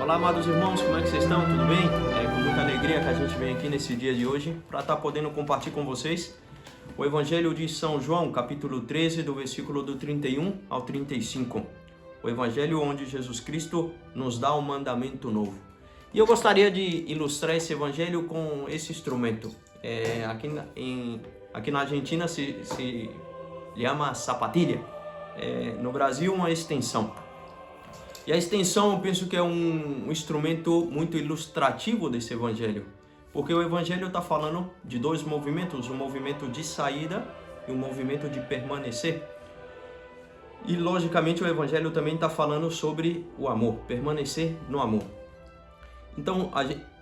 Olá, amados irmãos, como é que vocês estão? Tudo bem? É com muita alegria que a gente vem aqui nesse dia de hoje para estar podendo compartilhar com vocês o Evangelho de São João, capítulo 13, do versículo do 31 ao 35. O Evangelho onde Jesus Cristo nos dá um mandamento novo. E eu gostaria de ilustrar esse Evangelho com esse instrumento. Aqui na Argentina se chama sapatilha. No Brasil, uma extensão. E a extensão eu penso que é um instrumento muito ilustrativo desse Evangelho. Porque o Evangelho está falando de dois movimentos, um movimento de saída e um movimento de permanecer. E logicamente o Evangelho também está falando sobre o amor, permanecer no amor. Então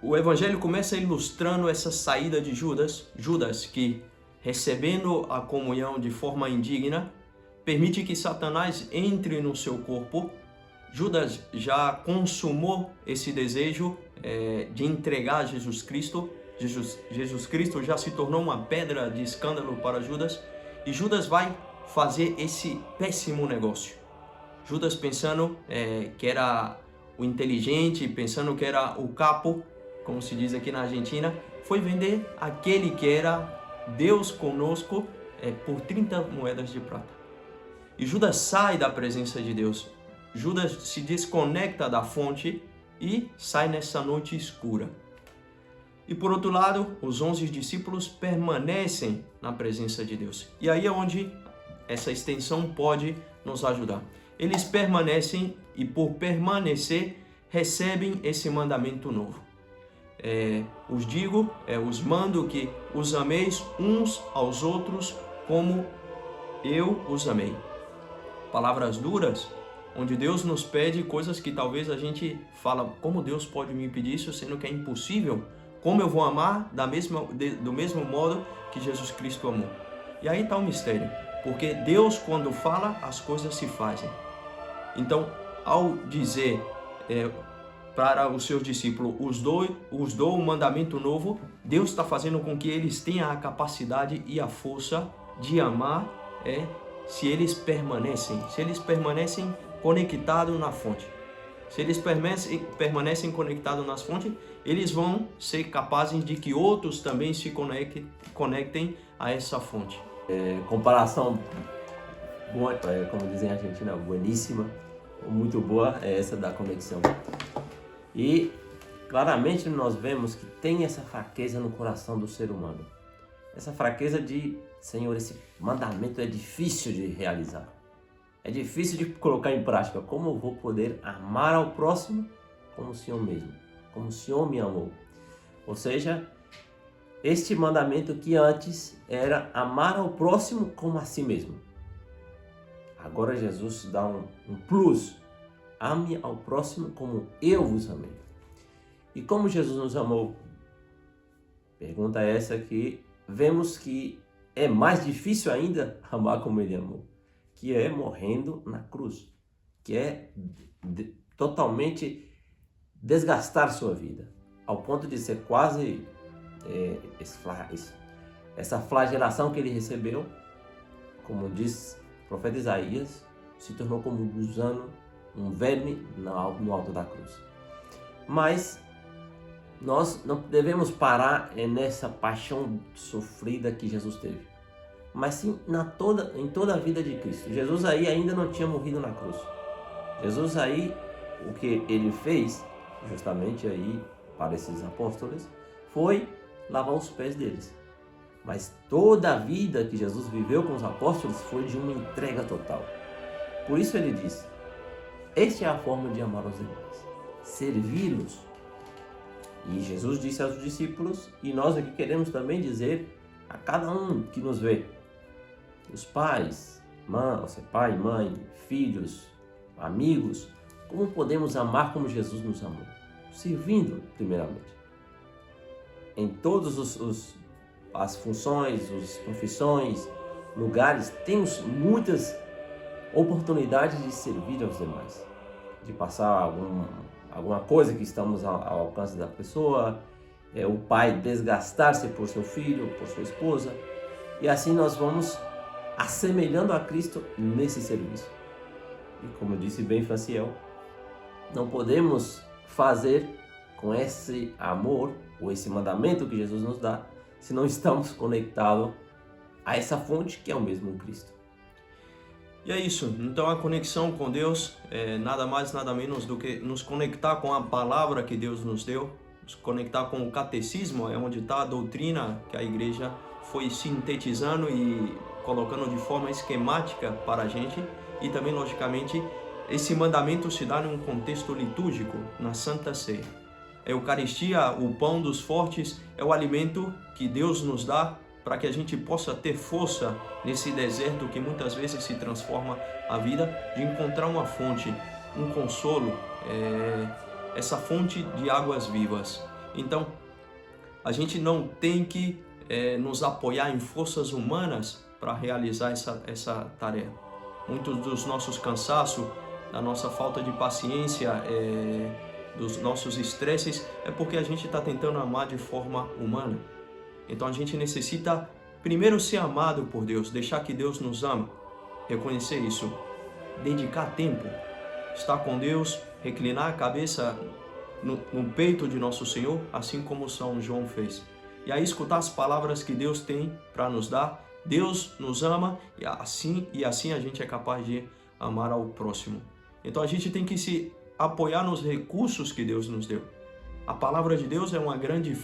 o Evangelho começa ilustrando essa saída de Judas que, recebendo a comunhão de forma indigna, permite que Satanás entre no seu corpo. Judas já consumou esse desejo de entregar Jesus Cristo. Jesus Cristo já se tornou uma pedra de escândalo para Judas. E Judas vai fazer esse péssimo negócio. Judas pensando que era o inteligente, pensando que era o capo, como se diz aqui na Argentina, foi vender aquele que era Deus conosco por 30 moedas de prata. E Judas sai da presença de Deus. Judas se desconecta da fonte e sai nessa noite escura. E por outro lado, os 11 discípulos permanecem na presença de Deus. E aí é onde essa extensão pode nos ajudar. Eles permanecem e por permanecer recebem esse mandamento novo. Os mando que os ameis uns aos outros como eu os amei. Palavras duras, onde Deus nos pede coisas que talvez a gente fala, como Deus pode me pedir isso, sendo que é impossível? Como eu vou amar do mesmo modo que Jesus Cristo amou? E aí está o mistério, porque Deus, quando fala, as coisas se fazem. Então, ao dizer para os seus discípulos, os dou um mandamento novo, Deus está fazendo com que eles tenham a capacidade e a força de amar, se eles permanecem conectados na fonte. Se eles permanecem conectados nas fontes, eles vão ser capazes de que outros também se conectem a essa fonte. Comparação boa, como dizem a Argentina, bueníssima, muito boa é essa da conexão. E claramente nós vemos que tem essa fraqueza no coração do ser humano. Essa fraqueza de, Senhor, esse mandamento é difícil de realizar. É difícil de colocar em prática. Como eu vou poder amar ao próximo como o Senhor mesmo, como o Senhor me amou? Ou seja, este mandamento que antes era amar ao próximo como a si mesmo. Agora Jesus dá um plus. Ame ao próximo como eu vos amei. E como Jesus nos amou? Pergunta essa que vemos que é mais difícil ainda amar como Ele amou. Que é morrendo na cruz, que é totalmente desgastar sua vida, ao ponto de ser quase essa flagelação que ele recebeu, como diz o profeta Isaías, se tornou como um gusano, um verme no alto da cruz. Mas nós não devemos parar nessa paixão sofrida que Jesus teve, mas sim em toda a vida de Cristo. Jesus aí ainda não tinha morrido na cruz. Jesus aí, o que ele fez, justamente aí para esses apóstolos, foi lavar os pés deles. Mas toda a vida que Jesus viveu com os apóstolos foi de uma entrega total. Por isso ele diz, esta é a forma de amar os demais, servi-los. E Jesus disse aos discípulos, e nós aqui queremos também dizer a cada um que nos vê, os pais, pai, mãe, filhos, amigos, como podemos amar como Jesus nos amou? Servindo, primeiramente. Em todas as funções, as profissões, lugares, temos muitas oportunidades de servir aos demais, de passar alguma coisa que estamos ao alcance da pessoa, o pai desgastar-se por seu filho, por sua esposa, e assim nós vamos assemelhando a Cristo nesse serviço. E como disse bem Franciel, não podemos fazer com esse amor, ou esse mandamento que Jesus nos dá, se não estamos conectados a essa fonte que é o mesmo Cristo? E é isso, então a conexão com Deus é nada mais, nada menos do que nos conectar com a palavra que Deus nos deu, nos conectar com o catecismo, é onde está a doutrina que a igreja foi sintetizando e colocando de forma esquemática para a gente, e também, logicamente, esse mandamento se dá num contexto litúrgico, na Santa Ceia. A Eucaristia, o pão dos fortes, é o alimento que Deus nos dá para que a gente possa ter força nesse deserto que muitas vezes se transforma a vida, de encontrar uma fonte, um consolo, essa fonte de águas vivas. Então, a gente não tem que nos apoiar em forças humanas para realizar essa tarefa. Muitos dos nossos cansaços, da nossa falta de paciência, dos nossos estresses, é porque a gente está tentando amar de forma humana. Então a gente necessita primeiro ser amado por Deus, deixar que Deus nos ama, reconhecer isso, dedicar tempo, estar com Deus, reclinar a cabeça no peito de nosso Senhor, assim como São João fez. E aí escutar as palavras que Deus tem para nos dar. Deus nos ama e assim a gente é capaz de amar ao próximo. Então a gente tem que se apoiar nos recursos que Deus nos deu. A palavra de Deus é uma grande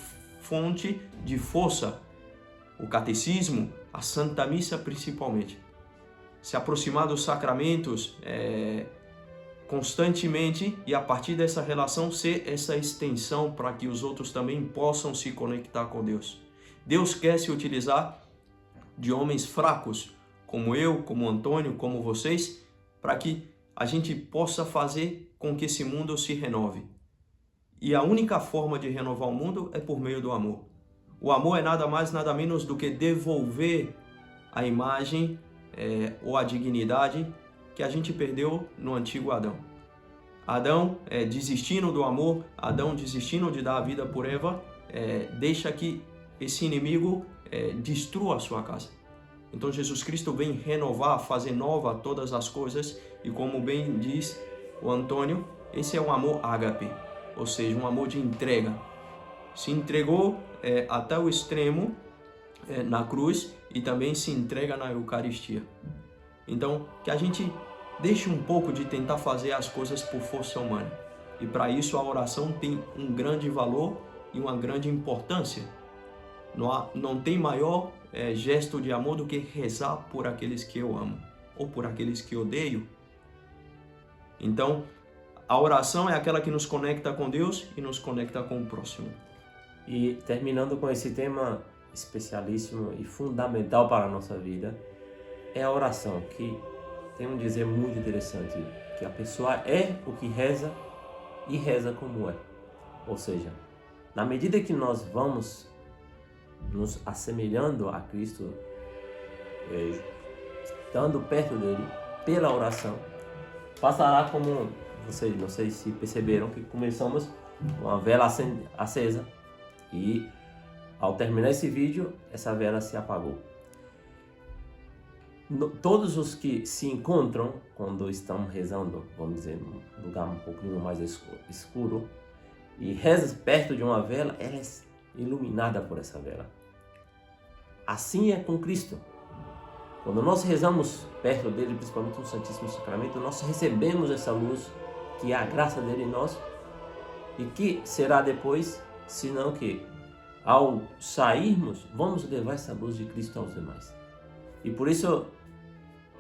fonte de força. O catecismo, a Santa Missa principalmente. Se aproximar dos sacramentos constantemente e a partir dessa relação ser essa extensão para que os outros também possam se conectar com Deus. Deus quer se utilizar de homens fracos, como eu, como Antônio, como vocês, para que a gente possa fazer com que esse mundo se renove. E a única forma de renovar o mundo é por meio do amor. O amor é nada mais, nada menos do que devolver a imagem ou a dignidade que a gente perdeu no antigo Adão. Adão, desistindo do amor, Adão desistindo de dar a vida por Eva, deixa que esse inimigo destrua a sua casa. Então Jesus Cristo vem renovar, fazer nova todas as coisas, e como bem diz o Antônio, esse é um amor ágape, ou seja, um amor de entrega. Se entregou até o extremo na cruz e também se entrega na Eucaristia. Então, que a gente deixe um pouco de tentar fazer as coisas por força humana. E para isso a oração tem um grande valor e uma grande importância. Não tem maior gesto de amor do que rezar por aqueles que eu amo ou por aqueles que odeio. Então, a oração é aquela que nos conecta com Deus e nos conecta com o próximo. E terminando com esse tema especialíssimo e fundamental para a nossa vida, é a oração, que tem um dizer muito interessante, que a pessoa é o que reza e reza como é. Ou seja, na medida que nós vamos nos assemelhando a Cristo, estando perto dele pela oração, passará como, vocês não sei se perceberam, que começamos com a vela acesa e ao terminar esse vídeo, essa vela se apagou. Todos os que se encontram quando estão rezando, vamos dizer, num lugar um pouquinho mais escuro, e rezam perto de uma vela, ela é iluminada por essa vela. Assim é com Cristo. Quando nós rezamos perto dele, principalmente no Santíssimo Sacramento, nós recebemos essa luz, que é a graça dele em nós, e que será depois, senão que ao sairmos, vamos levar essa luz de Cristo aos demais. E por isso,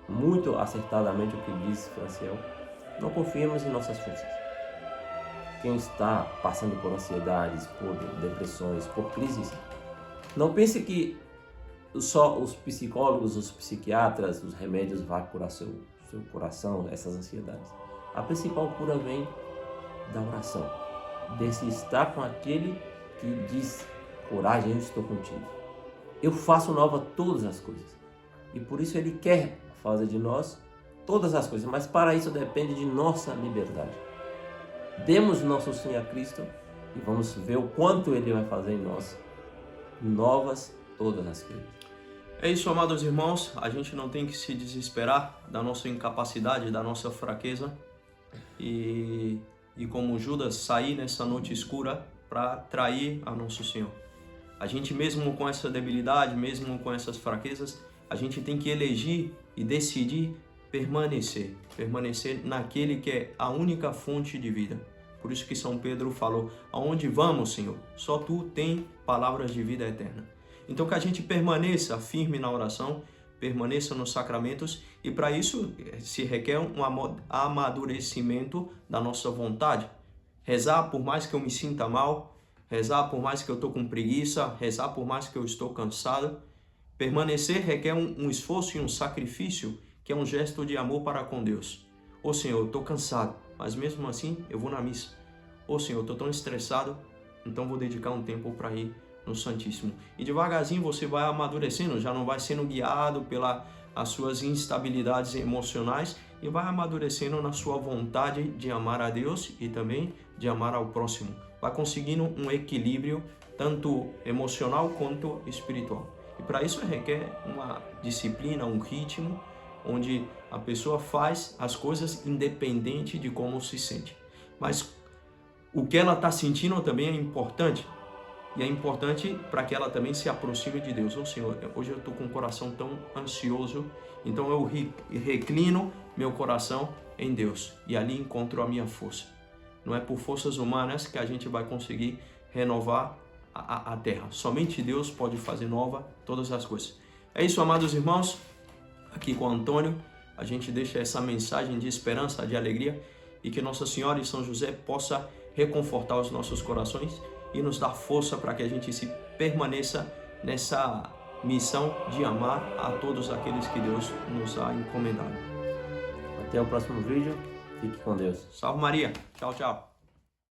muito acertadamente o que diz Franciel, não confiemos em nossas forças. Quem está passando por ansiedades, por depressões, por crises, não pense que só os psicólogos, os psiquiatras, os remédios vão curar seu coração, essas ansiedades. A principal cura vem da oração, desse estar com aquele que diz: coragem, eu estou contigo. Eu faço nova todas as coisas. E por isso ele quer fazer de nós todas as coisas, mas para isso depende de nossa liberdade. Demos nosso sim a Cristo e vamos ver o quanto ele vai fazer em nós novas todas as coisas. É isso, amados irmãos, a gente não tem que se desesperar da nossa incapacidade, da nossa fraqueza, e e como Judas sair nessa noite escura para trair a nosso Senhor. A gente mesmo com essa debilidade, mesmo com essas fraquezas, a gente tem que elegir e decidir permanecer naquele que é a única fonte de vida. Por isso que São Pedro falou: aonde vamos, Senhor? Só Tu tem palavras de vida eterna. Então que a gente permaneça firme na oração, permaneça nos sacramentos, e para isso se requer um amadurecimento da nossa vontade. Rezar por mais que eu me sinta mal, rezar por mais que eu estou com preguiça, rezar por mais que eu estou cansado. Permanecer requer um esforço e um sacrifício, que é um gesto de amor para com Deus. Ô Senhor, eu estou cansado, mas mesmo assim eu vou na missa. Ô Senhor, eu estou tão estressado, então vou dedicar um tempo para ir no Santíssimo. E devagarzinho você vai amadurecendo, já não vai sendo guiado pelas suas instabilidades emocionais e vai amadurecendo na sua vontade de amar a Deus e também de amar ao próximo. Vai conseguindo um equilíbrio tanto emocional quanto espiritual. E para isso requer uma disciplina, um ritmo, onde a pessoa faz as coisas independente de como se sente. Mas o que ela está sentindo também é importante. E é importante para que ela também se aproxime de Deus. Ô Senhor, hoje eu estou com o coração tão ansioso, então eu reclino meu coração em Deus e ali encontro a minha força. Não é por forças humanas que a gente vai conseguir renovar a terra. Somente Deus pode fazer nova todas as coisas. É isso, amados irmãos. Aqui com o Antônio, a gente deixa essa mensagem de esperança, de alegria, e que Nossa Senhora e São José possa reconfortar os nossos corações e nos dar força para que a gente se permaneça nessa missão de amar a todos aqueles que Deus nos ha encomendado. Até o próximo vídeo. Fique com Deus. Salve Maria. Tchau, tchau.